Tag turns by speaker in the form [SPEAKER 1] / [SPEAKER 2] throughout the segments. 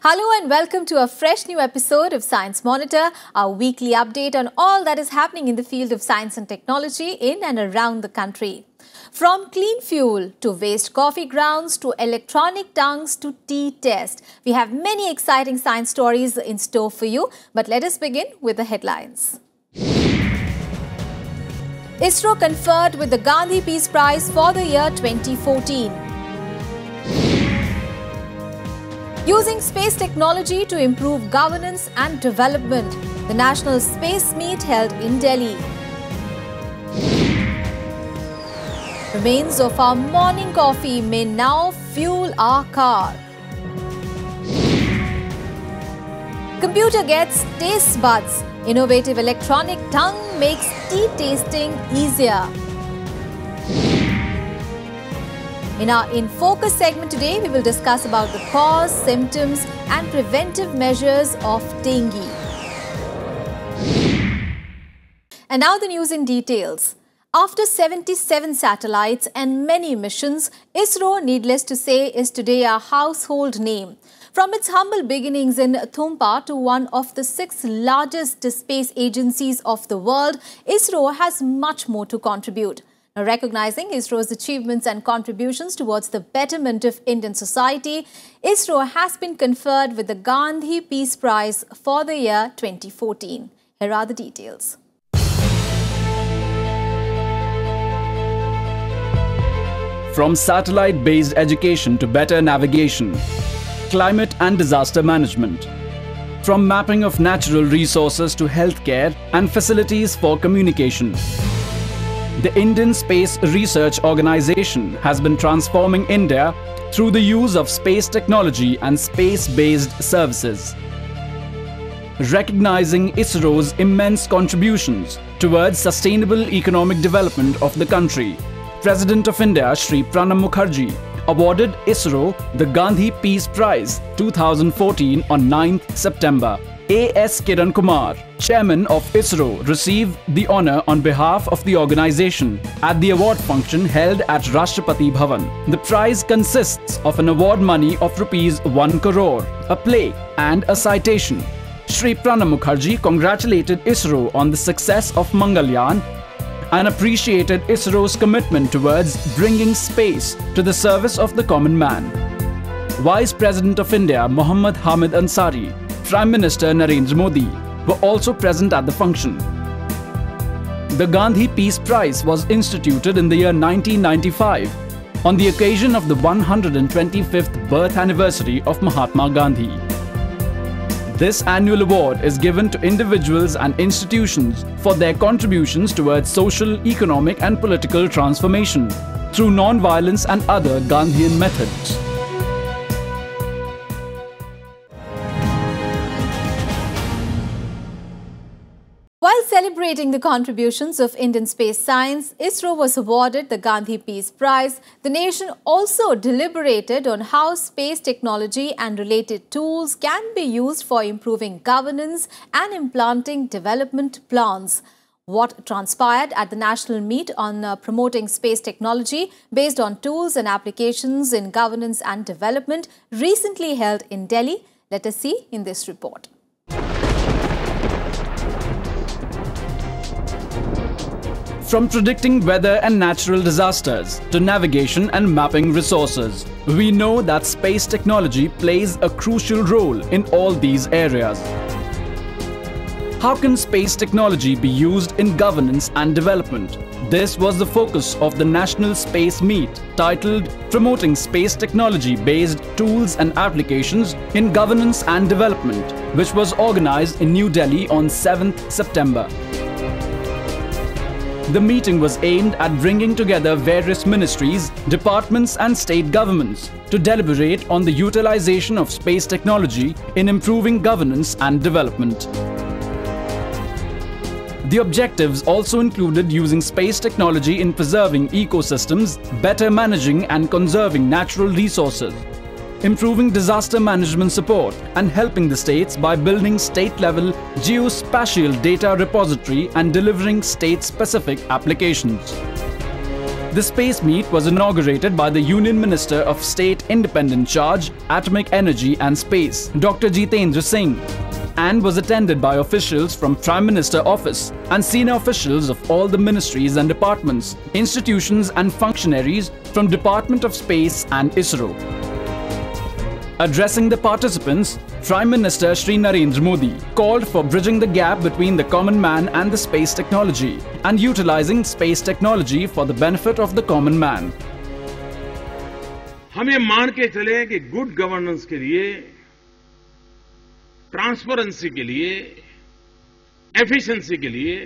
[SPEAKER 1] Hello and welcome to a fresh new episode of Science Monitor, our weekly update on all that is happening in the field of science and technology in and around the country. From clean fuel to waste coffee grounds to electronic tongues to tea test, we have many exciting science stories in store for you. But let us begin with the headlines. ISRO conferred with the Gandhi Peace Prize for the year 2014. Using space technology to improve governance and development, the National Space Meet held in Delhi. Remains of our morning coffee may now fuel our car. Computer gets taste buds. Innovative electronic tongue makes tea tasting easier. In our In Focus segment today, we will discuss about the cause, symptoms and preventive measures of dengue. And now the news in details. After 77 satellites and many missions, ISRO, needless to say, is today a household name. From its humble beginnings in Thumpa to one of the 6 largest space agencies of the world, ISRO has much more to contribute. Now, recognizing ISRO's achievements and contributions towards the betterment of Indian society, ISRO has been conferred with the Gandhi Peace Prize for the year 2014. Here are the details.
[SPEAKER 2] From satellite-based education to better navigation, climate and disaster management, from mapping of natural resources to healthcare and facilities for communication, the Indian Space Research Organization has been transforming India through the use of space technology and space-based services. Recognizing ISRO's immense contributions towards sustainable economic development of the country, President of India Shri Pranab Mukherjee awarded ISRO the Gandhi Peace Prize 2014 on 9th September. A.S. Kiran Kumar, Chairman of ISRO, received the honour on behalf of the organisation at the award function held at Rashtrapati Bhavan. The prize consists of an award money of ₹1 crore, a plaque and a citation. Shri Pranab Mukherjee congratulated ISRO on the success of Mangalyaan and appreciated ISRO's commitment towards bringing space to the service of the common man. Vice President of India Muhammad Hamid Ansari, Prime Minister Narendra Modi were also present at the function. The Gandhi Peace Prize was instituted in the year 1995 on the occasion of the 125th birth anniversary of Mahatma Gandhi. This annual award is given to individuals and institutions for their contributions towards social, economic and political transformation through non-violence and other Gandhian methods.
[SPEAKER 1] While celebrating the contributions of Indian space science, ISRO was awarded the Gandhi Peace Prize. The nation also deliberated on how space technology and related tools can be used for improving governance and implanting development plans. What transpired at the national meet on promoting space technology based on tools and applications in governance and development recently held in Delhi? Let us see in this report.
[SPEAKER 2] From predicting weather and natural disasters to navigation and mapping resources, we know that space technology plays a crucial role in all these areas. How can space technology be used in governance and development? This was the focus of the National Space Meet, titled Promoting Space Technology-Based Tools and Applications in Governance and Development, which was organized in New Delhi on 7th September. The meeting was aimed at bringing together various ministries, departments and state governments to deliberate on the utilization of space technology in improving governance and development. The objectives also included using space technology in preserving ecosystems, better managing and conserving natural resources, improving disaster management support and helping the states by building state-level geospatial data repository and delivering state-specific applications. The space meet was inaugurated by the Union Minister of State Independent Charge, Atomic Energy and Space, Dr. Jitendra Singh, and was attended by officials from Prime Minister Office and senior officials of all the ministries and departments, institutions and functionaries from Department of Space and ISRO. Addressing the participants, Prime Minister Shri Narendra Modi called for bridging the gap between the common man and the space technology and utilizing space technology for the benefit of the common man.
[SPEAKER 3] हम ये मान के चले कि good governance के लिए, transparency के लिए, एफिशिएंसी के लिए,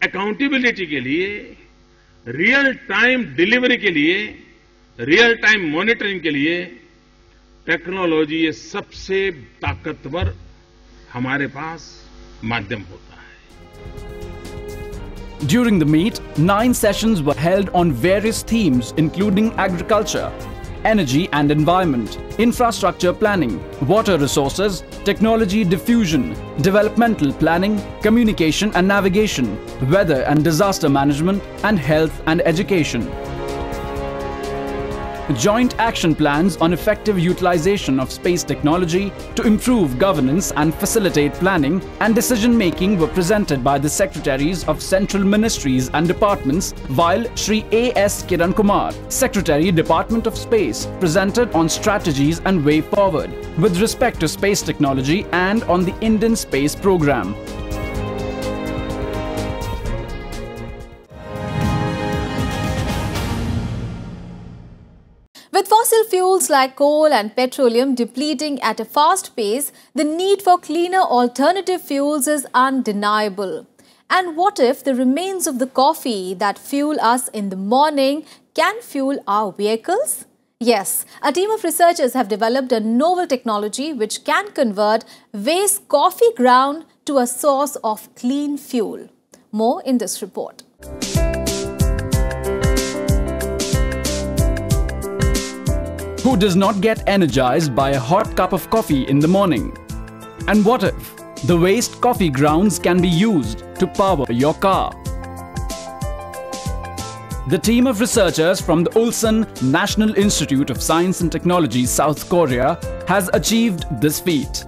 [SPEAKER 3] अकाउंटेबिलिटी के लिए, रियल टाइम डिलीवरी के लिए, रियल टाइम मॉनिटरिंग के लिए टेक्नोलॉजी ये सबसे ताकतवर हमारे पास माध्यम होता है.
[SPEAKER 2] During the meet, 9 sessions were held on various themes including agriculture, energy and environment, infrastructure planning, water resources, technology diffusion, developmental planning, communication and navigation, weather and disaster management, and health and education. Joint action plans on effective utilization of space technology to improve governance and facilitate planning and decision-making were presented by the secretaries of central ministries and departments, while Shri A.S. Kiran Kumar, Secretary, Department of Space, presented on strategies and way forward with respect to space technology and on the Indian space program.
[SPEAKER 1] With fossil fuels like coal and petroleum depleting at a fast pace, the need for cleaner alternative fuels is undeniable. And what if the remains of the coffee that fuel us in the morning can fuel our vehicles? Yes, a team of researchers have developed a novel technology which can convert waste coffee ground to a source of clean fuel. More in this report.
[SPEAKER 2] Who does not get energized by a hot cup of coffee in the morning? And what if the waste coffee grounds can be used to power your car? The team of researchers from the Ulsan National Institute of Science and Technology, South Korea, has achieved this feat.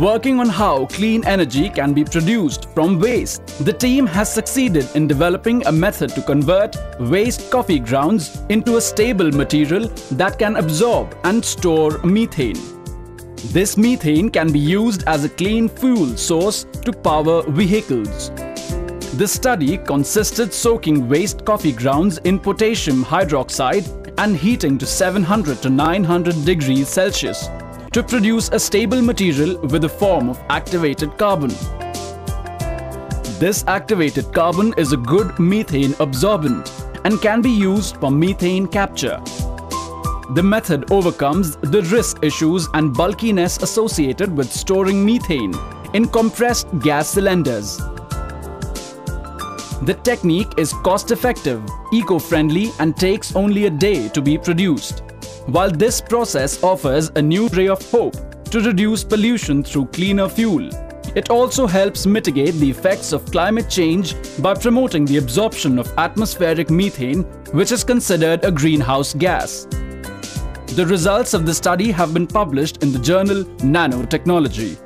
[SPEAKER 2] Working on how clean energy can be produced from waste, the team has succeeded in developing a method to convert waste coffee grounds into a stable material that can absorb and store methane. This methane can be used as a clean fuel source to power vehicles. The study consisted soaking waste coffee grounds in potassium hydroxide and heating to 700 to 900 degrees Celsius to produce a stable material with a form of activated carbon. This activated carbon is a good methane absorbent and can be used for methane capture. The method overcomes the risk issues and bulkiness associated with storing methane in compressed gas cylinders. The technique is cost-effective, eco-friendly and takes only a day to be produced. While this process offers a new ray of hope to reduce pollution through cleaner fuel, it also helps mitigate the effects of climate change by promoting the absorption of atmospheric methane, which is considered a greenhouse gas. The results of the study have been published in the journal Nanotechnology.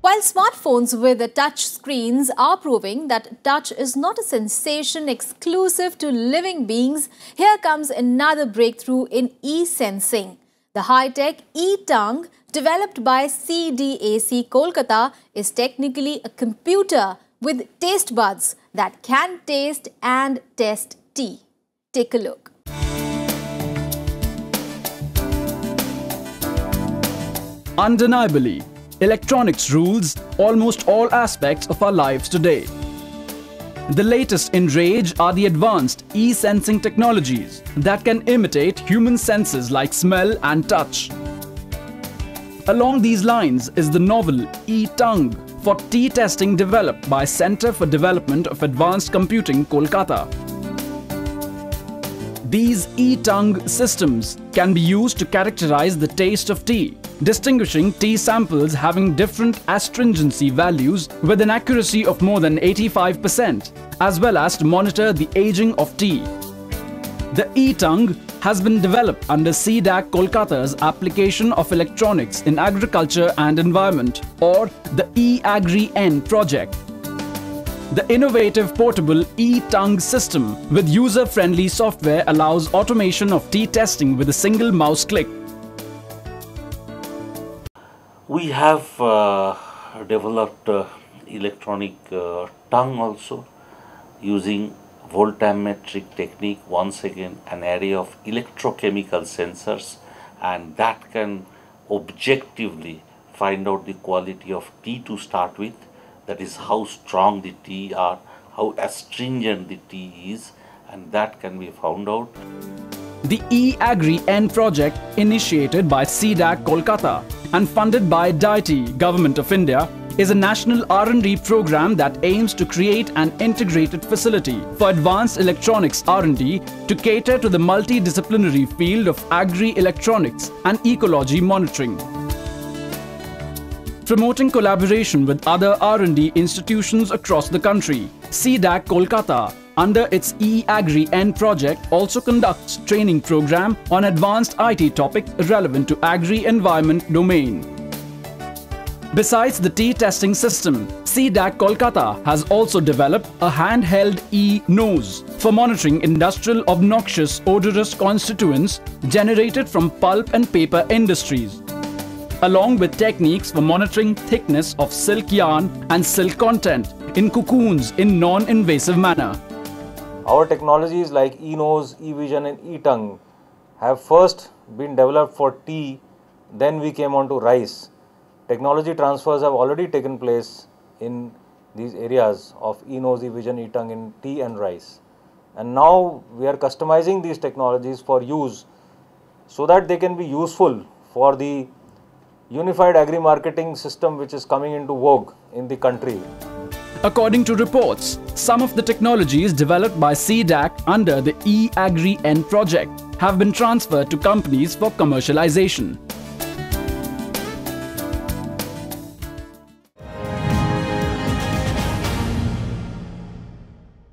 [SPEAKER 1] While smartphones with touch screens are proving that touch is not a sensation exclusive to living beings, here comes another breakthrough in e-sensing. The high-tech e-tongue, developed by CDAC Kolkata, is technically a computer with taste buds that can taste and test tea. Take a look.
[SPEAKER 2] Undeniably, electronics rules almost all aspects of our lives today. The latest in rage are the advanced e-sensing technologies that can imitate human senses like smell and touch. Along these lines is the novel e-tongue for tea testing developed by Center for Development of Advanced Computing, Kolkata. These e-tongue systems can be used to characterize the taste of tea distinguishing tea samples having different astringency values with an accuracy of more than 85%, as well as to monitor the aging of tea. The e-tongue has been developed under CDAC Kolkata's application of electronics in agriculture and environment, or the e-Agri-N project. The innovative portable e-tongue system with user-friendly software allows automation of tea testing with a single mouse click.
[SPEAKER 4] We have developed electronic tongue also using voltammetric technique, once again an array of electrochemical sensors, and that can objectively find out the quality of tea to start with, that is how strong the tea are, how astringent the tea is, and that can be found out.
[SPEAKER 2] The e-Agri-N project, initiated by CDAC Kolkata and funded by DITI, Government of India, is a national R&D program that aims to create an integrated facility for advanced electronics R&D to cater to the multidisciplinary field of agri-electronics and ecology monitoring. Promoting collaboration with other R&D institutions across the country, CDAC Kolkata, under its e-Agri-N project, also conducts training program on advanced IT topics relevant to agri-environment domain. Besides the tea testing system, CDAC Kolkata has also developed a handheld e-nose for monitoring industrial obnoxious odorous constituents generated from pulp and paper industries, along with techniques for monitoring thickness of silk yarn and silk content in cocoons in non-invasive manner.
[SPEAKER 5] Our technologies like e-nose, e-vision and e-tongue have first been developed for tea, then we came on to rice. Technology transfers have already taken place in these areas of e-nose, e-vision, e-tongue in tea and rice. And now we are customizing these technologies for use so that they can be useful for the unified agri-marketing system which is coming into vogue in the country.
[SPEAKER 2] According to reports, some of the technologies developed by CDAC under the e-Agri-N project have been transferred to companies for commercialization.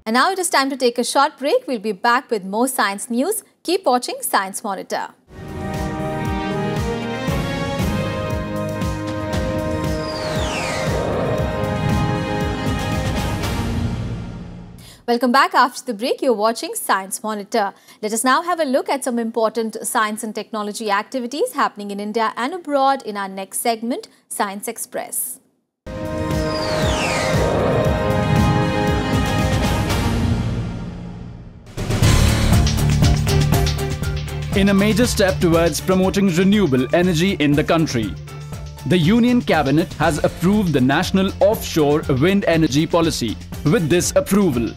[SPEAKER 1] And now it is time to take a short break. We'll be back with more science news. Keep watching Science Monitor. Welcome back. After the break, you're watching Science Monitor. Let us now have a look at some important science and technology activities happening in India and abroad in our next segment, Science Express.
[SPEAKER 2] In a major step towards promoting renewable energy in the country, the Union Cabinet has approved the National Offshore Wind Energy Policy. With this approval,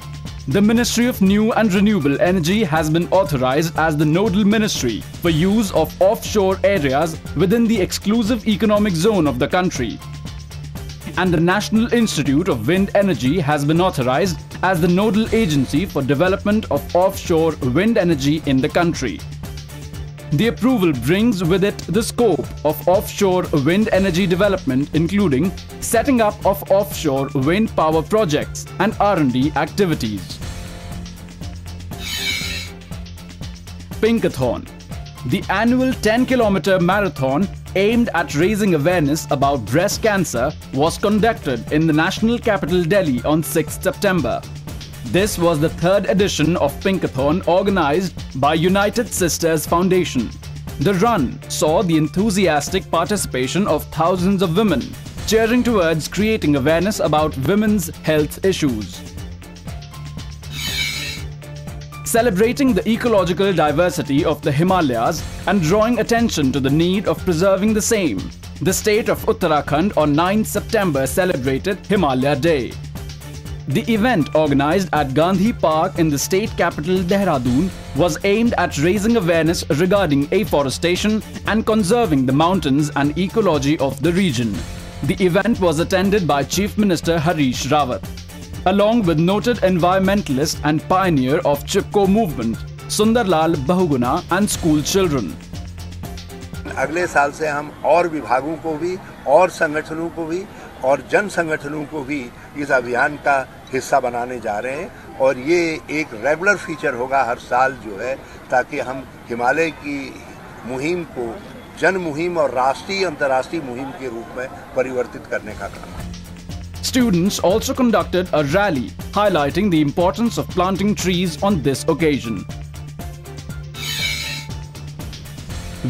[SPEAKER 2] the Ministry of New and Renewable Energy has been authorized as the nodal ministry for use of offshore areas within the exclusive economic zone of the country. And the National Institute of Wind Energy has been authorized as the nodal agency for development of offshore wind energy in the country. The approval brings with it the scope of offshore wind energy development, including setting up of offshore wind power projects and R&D activities. Pinkathon, the annual 10-kilometer marathon aimed at raising awareness about breast cancer, was conducted in the national capital Delhi on 6 September. This was the third edition of Pinkathon organized by United Sisters Foundation. The run saw the enthusiastic participation of thousands of women, cheering towards creating awareness about women's health issues. Celebrating the ecological diversity of the Himalayas and drawing attention to the need of preserving the same, the state of Uttarakhand on 9 September celebrated Himalaya Day. The event, organized at Gandhi Park in the state capital Dehradun, was aimed at raising awareness regarding afforestation and conserving the mountains and ecology of the region. The event was attended by Chief Minister Harish Rawat, along with noted environmentalist and pioneer of Chipko movement, Sundarlal Bahuguna, and school children.
[SPEAKER 6] अगले साल से हम और विभागों को भी और संगठनों को भी और जन संगठनों को भी इस अभियान का हिस्सा बनाने जा रहे हैं और ये एक रेगुलर फीचर होगा हर साल जो है, ताकि हम हिमालय की मुहिम को जन मुहिम और राष्ट्रीय अंतर्राष्ट्रीय मुहिम के रूप में परिवर्तित करने का काम है।
[SPEAKER 2] Students also conducted a rally highlighting the importance of planting trees on this occasion.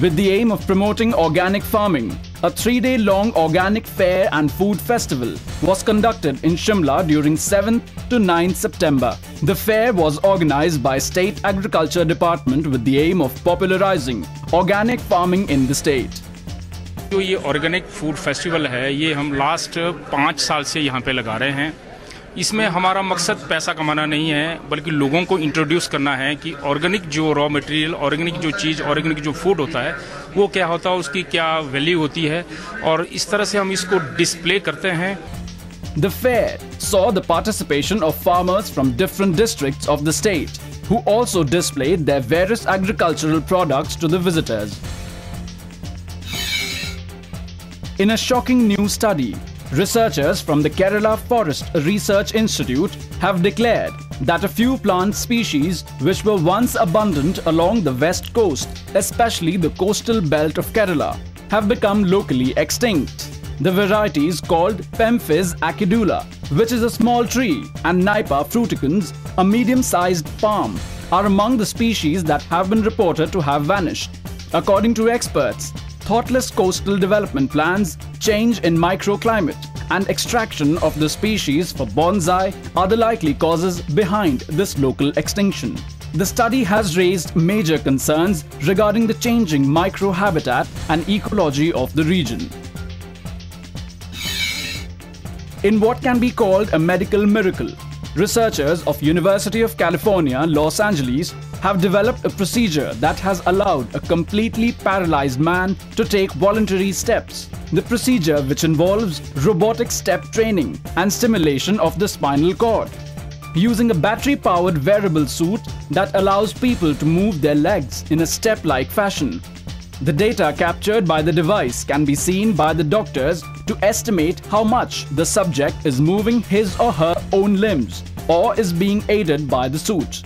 [SPEAKER 2] With the aim of promoting organic farming, a 3-day-long organic fair and food festival was conducted in Shimla during 7th to 9th September. The fair was organized by State Agriculture Department with the aim of popularizing organic farming in the state.
[SPEAKER 7] जो ये organic food festival है, ये हम last 5 साल से यहाँ पे लगा रहे हैं। इसमें हमारा मकसद पैसा कमाना नहीं है, बल्कि लोगों को इंट्रोड्यूस करना है कि ऑर्गेनिक जो रॉ मटेरियल, ऑर्गेनिक जो चीज़, ऑर्गेनिक जो फूड होता है वो क्या होता है, उसकी क्या वैल्यू होती है, और इस तरह से हम इसको डिस्प्ले करते हैं।
[SPEAKER 2] The fair saw the participation of farmers from different districts of the state, who also displayed their various agricultural products to the visitors. In a shocking new study, researchers from the Kerala Forest Research Institute have declared that a few plant species which were once abundant along the west coast, especially the coastal belt of Kerala, have become locally extinct. The varieties called Pemphis acidula, which is a small tree, and Nipa fruticans, a medium-sized palm, are among the species that have been reported to have vanished. According to experts, thoughtless coastal development plans, change in microclimate, and extraction of the species for bonsai are the likely causes behind this local extinction. The study has raised major concerns regarding the changing microhabitat and ecology of the region. In what can be called a medical miracle, researchers of University of California, Los Angeles have developed a procedure that has allowed a completely paralyzed man to take voluntary steps. The procedure, which involves robotic step training and stimulation of the spinal cord, using a battery-powered wearable suit that allows people to move their legs in a step-like fashion. The data captured by the device can be seen by the doctors to estimate how much the subject is moving his or her own limbs or is being aided by the suit.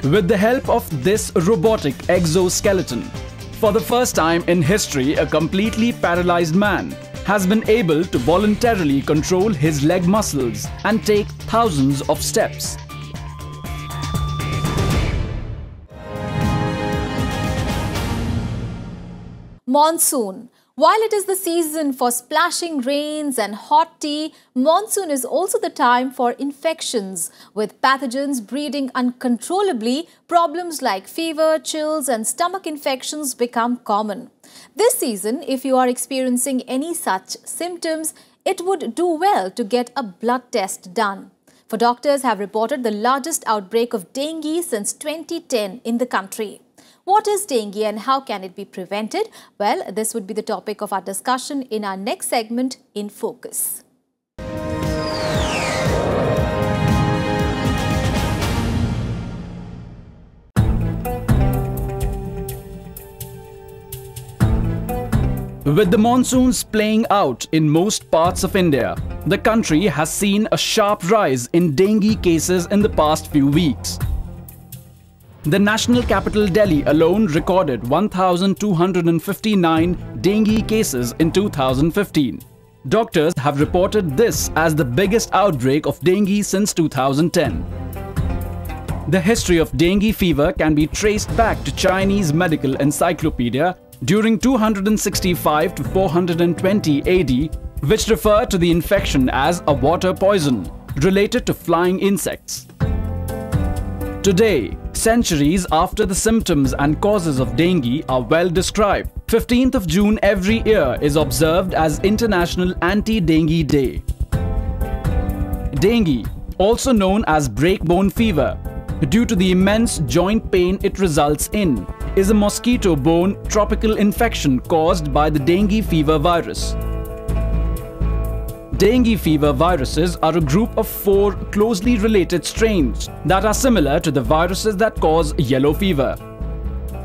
[SPEAKER 2] With the help of this robotic exoskeleton, for the first time in history, a completely paralyzed man has been able to voluntarily control his leg muscles and take thousands of steps.
[SPEAKER 1] Monsoon. While it is the season for splashing rains and hot tea, monsoon is also the time for infections. With pathogens breeding uncontrollably, problems like fever, chills and stomach infections become common. This season, if you are experiencing any such symptoms, it would do well to get a blood test done. For doctors have reported the largest outbreak of dengue since 2010 in the country. What is dengue and how can it be prevented? Well, this would be the topic of our discussion in our next segment, In Focus.
[SPEAKER 2] With the monsoons playing out in most parts of India, the country has seen a sharp rise in dengue cases in the past few weeks. The national capital Delhi alone recorded 1,259 dengue cases in 2015. Doctors have reported this as the biggest outbreak of dengue since 2010. The history of dengue fever can be traced back to Chinese medical encyclopedia during 265 to 420 AD, which refer to the infection as a water poison related to flying insects. Today, centuries after the symptoms and causes of dengue are well described, 15th of June every year is observed as International Anti-Dengue Day. Dengue, also known as breakbone fever, due to the immense joint pain it results in, is a mosquito-borne tropical infection caused by the dengue fever virus. Dengue fever viruses are a group of 4 closely related strains that are similar to the viruses that cause yellow fever.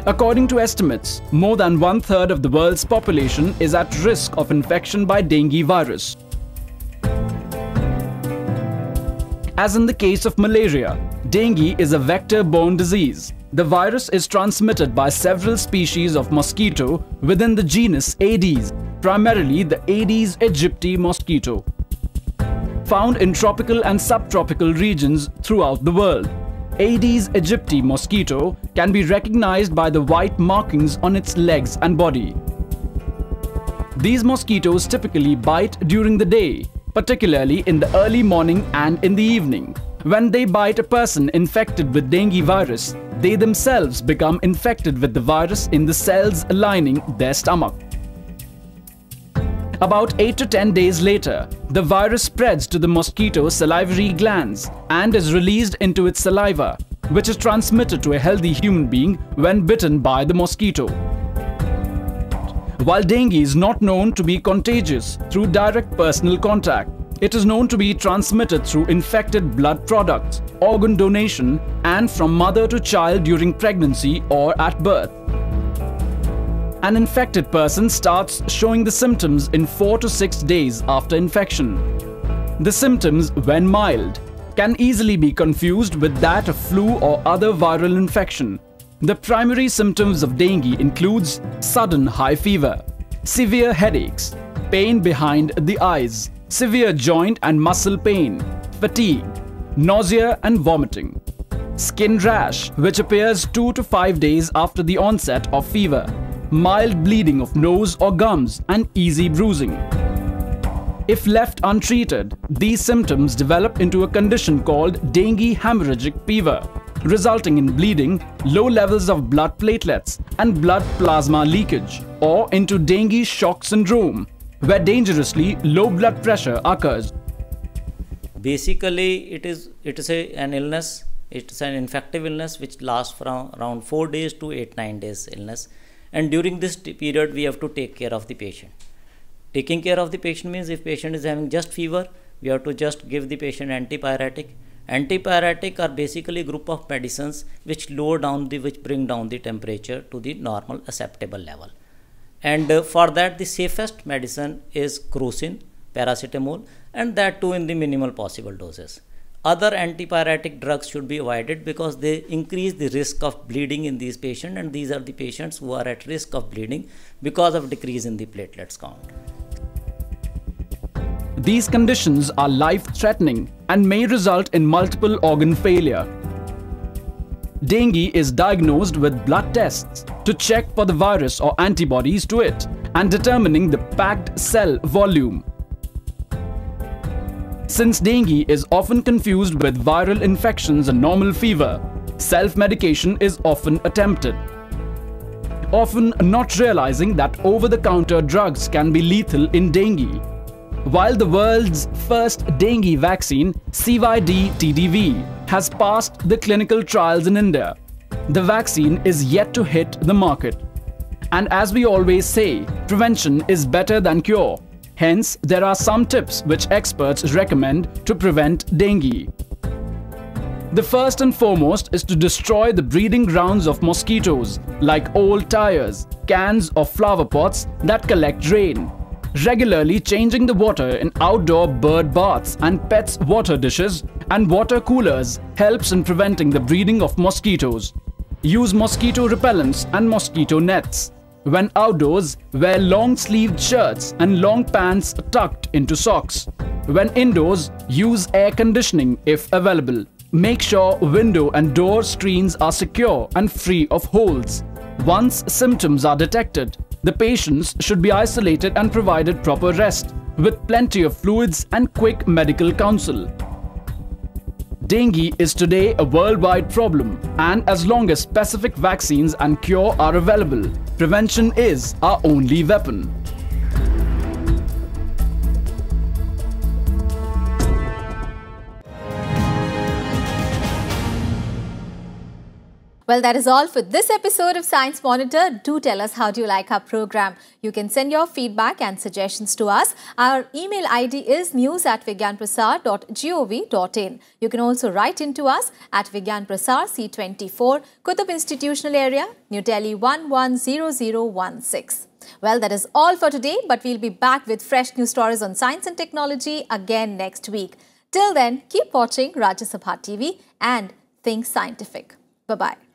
[SPEAKER 2] According to estimates, more than 1/3 of the world's population is at risk of infection by dengue virus. As in the case of malaria, dengue is a vector-borne disease. The virus is transmitted by several species of mosquito within the genus Aedes, primarily the Aedes aegypti mosquito, found in tropical and subtropical regions throughout the world. Aedes aegypti mosquito can be recognized by the white markings on its legs and body. These mosquitoes typically bite during the day, particularly in the early morning and in the evening. When they bite a person infected with dengue virus, they themselves become infected with the virus in the cells lining their stomach. About 8 to 10 days later, the virus spreads to the mosquito's salivary glands and is released into its saliva, which is transmitted to a healthy human being when bitten by the mosquito. While dengue is not known to be contagious through direct personal contact, it is known to be transmitted through infected blood products, organ donation, and from mother to child during pregnancy or at birth. An infected person starts showing the symptoms in 4 to 6 days after infection. The symptoms, when mild, can easily be confused with that of flu or other viral infection. The primary symptoms of dengue includes sudden high fever, severe headaches, pain behind the eyes, severe joint and muscle pain, fatigue, nausea and vomiting, skin rash which appears 2 to 5 days after the onset of fever, mild bleeding of nose or gums and easy bruising. If left untreated, these symptoms develop into a condition called dengue hemorrhagic fever, resulting in bleeding, low levels of blood platelets and blood plasma leakage, or into dengue shock syndrome, where dangerously low blood pressure occurs.
[SPEAKER 8] Basically, it is an illness. It's an infective illness which lasts from around 4 days to 8-9 days illness. And during this period, we have to take care of the patient. Taking care of the patient means if patient is having just fever, we have to just give the patient antipyretic. Antipyretic are basically a group of medicines which which bring down the temperature to the normal acceptable level. And for that, the safest medicine is crocin, paracetamol, and that too in the minimal possible doses. Other antipyretic drugs should be avoided because they increase the risk of bleeding in these patients, and these are the patients who are at risk of bleeding because of decrease in the platelets count.
[SPEAKER 2] These conditions are life-threatening and may result in multiple organ failure. Dengue is diagnosed with blood tests to check for the virus or antibodies to it and determining the packed cell volume. Since dengue is often confused with viral infections and normal fever, self-medication is often attempted, often not realizing that over-the-counter drugs can be lethal in dengue. While the world's first dengue vaccine, CYD-TDV, has passed the clinical trials in India, the vaccine is yet to hit the market. And as we always say, prevention is better than cure. Hence, there are some tips which experts recommend to prevent dengue. The first and foremost is to destroy the breeding grounds of mosquitoes like old tires, cans or flower pots that collect rain. Regularly changing the water in outdoor bird baths and pets' water dishes and water coolers helps in preventing the breeding of mosquitoes. Use mosquito repellents and mosquito nets. When outdoors, wear long-sleeved shirts and long pants tucked into socks. When indoors, use air conditioning if available. Make sure window and door screens are secure and free of holes. Once symptoms are detected, the patients should be isolated and provided proper rest, with plenty of fluids and quick medical counsel. Dengue is today a worldwide problem, and as long as specific vaccines and cure are available, prevention is our only weapon.
[SPEAKER 1] Well, that is all for this episode of Science Monitor. Do tell us how do you like our program. You can send your feedback and suggestions to us. Our email ID is news@vigyanprasar.gov.in. You can also write into us at Vigyan Prasar C24, Qutub Institutional Area, New Delhi 110016. Well, that is all for today, but we'll be back with fresh news stories on science and technology again next week. Till then, keep watching Rajya Sabha TV and think scientific. Bye-bye.